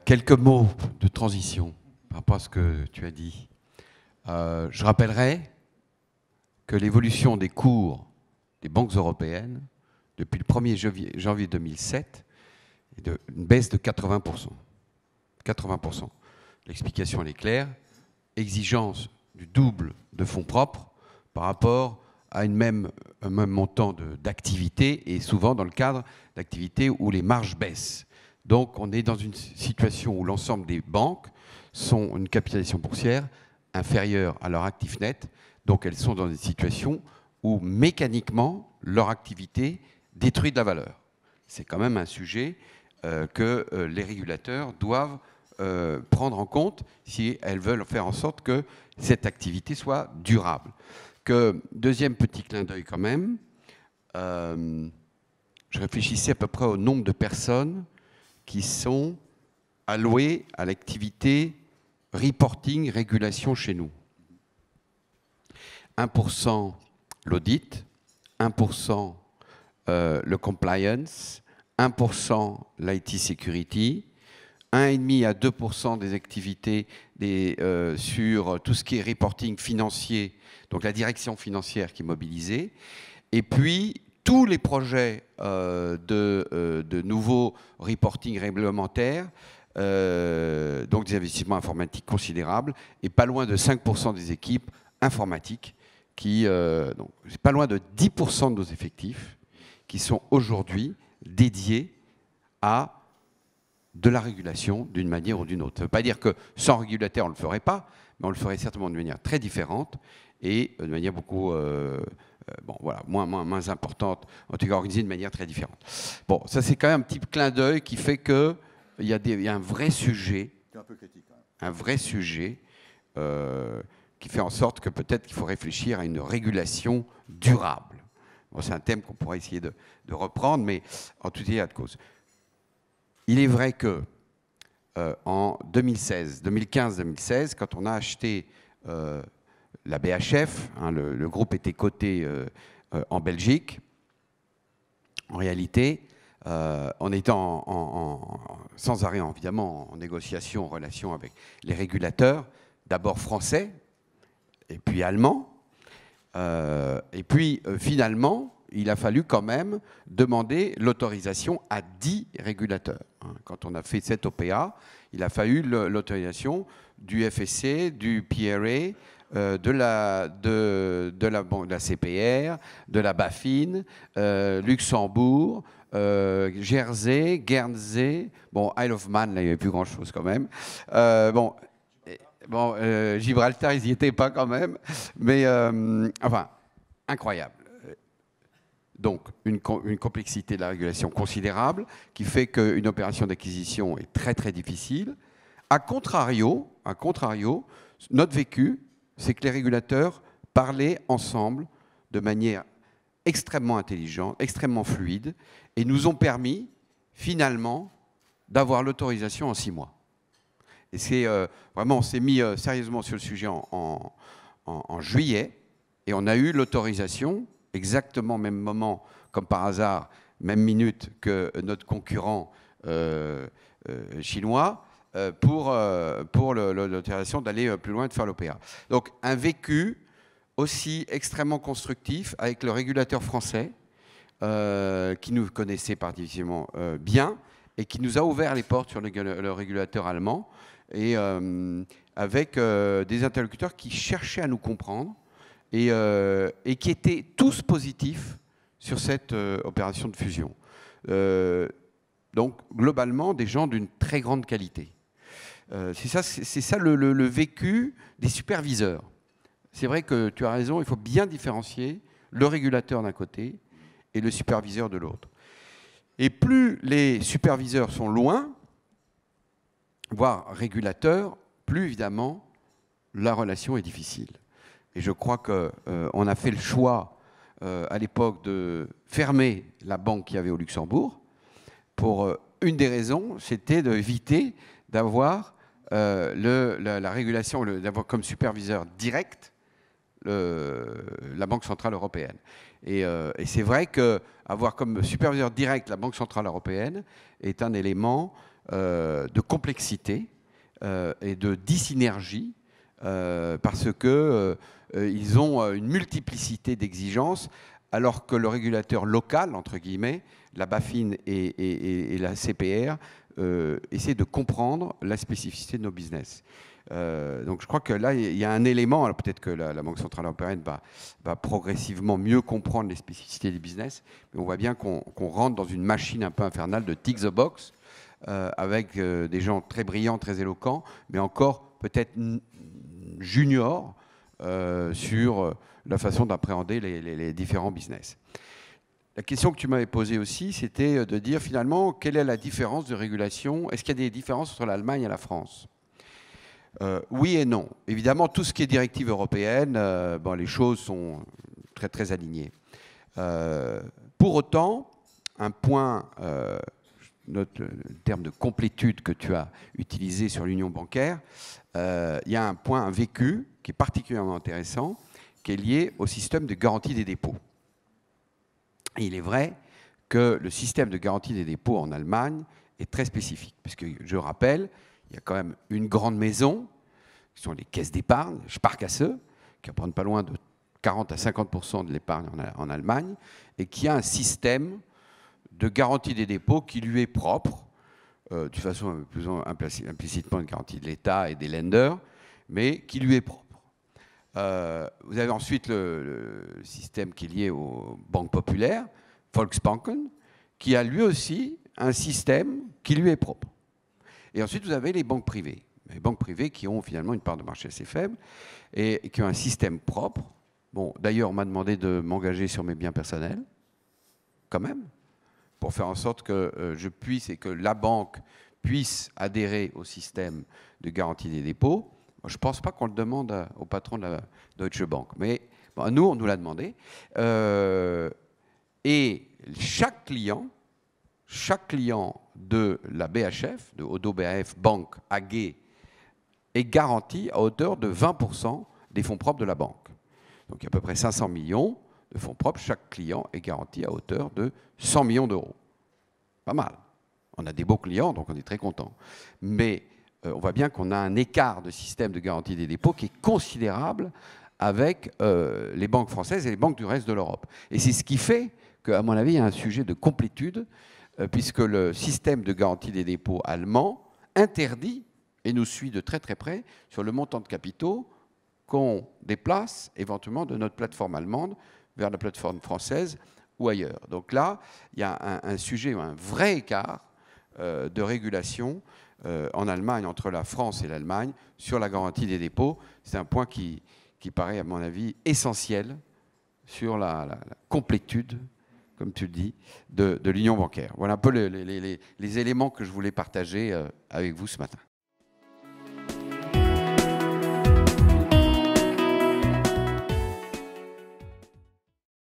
Quelques mots de transition par rapport à ce que tu as dit. Je rappellerai que l'évolution des cours des banques européennes depuis le 1er janvier 2007 est une baisse de 80%. 80%. L'explication elle est claire. Exigence du double de fonds propres par rapport à un même montant d'activité et souvent dans le cadre d'activités où les marges baissent. Donc on est dans une situation où l'ensemble des banques sont une capitalisation boursière inférieure à leur actif net. Donc elles sont dans des situations où mécaniquement leur activité détruit de la valeur. C'est quand même un sujet que les régulateurs doivent prendre en compte si elles veulent faire en sorte que cette activité soit durable. Deuxième petit clin d'œil quand même, je réfléchissais à peu près au nombre de personnes qui sont allouées à l'activité reporting, régulation chez nous. 1% l'audit, 1% le compliance, 1% l'IT security, 1,5 à 2% des activités sur tout ce qui est reporting financier, donc la direction financière qui est mobilisée, et puis tous les projets de nouveaux reporting réglementaires, donc des investissements informatiques considérables, et pas loin de 5% des équipes informatiques, donc c'est pas loin de 10% de nos effectifs qui sont aujourd'hui dédiés à de la régulation d'une manière ou d'une autre. Ça ne veut pas dire que sans régulateur on ne le ferait pas, mais on le ferait certainement de manière très différente et de manière beaucoup moins importante, en tout cas organisée de manière très différente. Bon, ça c'est quand même un petit clin d'œil qui fait qu'il y a un vrai sujet, un peu critique, quand même. Un vrai sujet qui fait en sorte que peut-être qu'il faut réfléchir à une régulation durable. Bon, c'est un thème qu'on pourrait essayer de reprendre, mais en tout état de cause. Il est vrai que en 2015-2016, quand on a acheté la BHF, le groupe était coté en Belgique, en réalité, on était sans arrêt, évidemment, en négociation, en relation avec les régulateurs, d'abord français, et puis allemands. Et puis, finalement, il a fallu quand même demander l'autorisation à 10 régulateurs. Quand on a fait cette OPA, il a fallu l'autorisation du FSC, du PRA, de la CPR, de la BaFin, Luxembourg, Jersey, Guernsey, bon, Isle of Man, là, il n'y avait plus grand-chose quand même. Gibraltar, ils n'y étaient pas quand même. Mais, enfin, incroyable. Donc, une complexité de la régulation considérable qui fait qu'une opération d'acquisition est très, très difficile. A contrario, notre vécu, c'est que les régulateurs parlaient ensemble de manière extrêmement intelligente, extrêmement fluide, et nous ont permis, finalement, d'avoir l'autorisation en 6 mois. Et c'est vraiment, on s'est mis sérieusement sur le sujet en juillet, et on a eu l'autorisation, exactement au même moment, comme par hasard, même minute que notre concurrent chinois, pour l'autorisation d'aller plus loin et de faire l'OPA. Donc un vécu aussi extrêmement constructif avec le régulateur français, qui nous connaissait particulièrement bien, et qui nous a ouvert les portes sur le régulateur allemand, et avec des interlocuteurs qui cherchaient à nous comprendre, et qui étaient tous positifs sur cette opération de fusion. Donc, globalement, des gens d'une très grande qualité. C'est ça le vécu des superviseurs. C'est vrai que tu as raison, il faut bien différencier le régulateur d'un côté et le superviseur de l'autre. Et plus les superviseurs sont loin, voire régulateurs, plus évidemment, la relation est difficile. Et je crois qu'on a fait le choix à l'époque de fermer la banque qu'il y avait au Luxembourg. Pour une des raisons, c'était d'éviter d'avoir la régulation, d'avoir comme superviseur direct la Banque Centrale Européenne. Et c'est vrai qu'avoir comme superviseur direct la Banque Centrale Européenne est un élément de complexité et de dysynergie parce qu'ils ont une multiplicité d'exigences alors que le régulateur local, entre guillemets, la BaFin et la CPR, essaient de comprendre la spécificité de nos business. Donc je crois que là, il y a un élément, alors peut-être que la Banque Centrale Européenne va progressivement mieux comprendre les spécificités des business, mais on voit bien qu'on rentre dans une machine un peu infernale de tick the box, avec des gens très brillants, très éloquents, mais encore peut-être juniors sur la façon d'appréhender les différents business. La question que tu m'avais posée aussi, c'était de dire finalement, quelle est la différence de régulation? Est-ce qu'il y a des différences entre l'Allemagne et la France? Oui et non. Évidemment, tout ce qui est directive européenne, bon, les choses sont très, très alignées. Pour autant, un point, note le terme de complétude que tu as utilisé sur l'union bancaire, il y a un point, un vécu, qui est particulièrement intéressant, qui est lié au système de garantie des dépôts. Et il est vrai que le système de garantie des dépôts en Allemagne est très spécifique, puisque je rappelle, il y a quand même une grande maison, qui sont les caisses d'épargne, Sparkasse, qui reprennent pas loin de 40 à 50% de l'épargne en Allemagne, et qui a un système de garantie des dépôts qui lui est propre, de façon plus implicitement une garantie de l'État et des lenders, mais qui lui est propre. Vous avez ensuite le système qui est lié aux banques populaires, Volksbanken, qui a lui aussi un système qui lui est propre. Et ensuite, vous avez les banques privées. Les banques privées qui ont finalement une part de marché assez faible et qui ont un système propre. Bon, d'ailleurs, on m'a demandé de m'engager sur mes biens personnels, quand même, pour faire en sorte que je puisse et que la banque puisse adhérer au système de garantie des dépôts. Je ne pense pas qu'on le demande au patron de la Deutsche Bank, mais bon, nous, on nous l'a demandé. Et chaque client de la BHF, de Odo BHF Bank AG, est garanti à hauteur de 20% des fonds propres de la banque. Donc il y a à peu près 500 millions de fonds propres. Chaque client est garanti à hauteur de 100 millions d'euros. Pas mal. On a des beaux clients, donc on est très content. Mais on voit bien qu'on a un écart de système de garantie des dépôts qui est considérable avec les banques françaises et les banques du reste de l'Europe. Et c'est ce qui fait qu'à mon avis, il y a un sujet de complétude, puisque le système de garantie des dépôts allemand interdit et nous suit de très très près sur le montant de capitaux qu'on déplace éventuellement de notre plateforme allemande vers la plateforme française ou ailleurs. Donc là, il y a un sujet, un vrai écart de régulation en Allemagne entre la France et l'Allemagne sur la garantie des dépôts. C'est un point qui paraît, à mon avis, essentiel sur la complétude, comme tu le dis, de l'union bancaire. Voilà un peu les éléments que je voulais partager avec vous ce matin.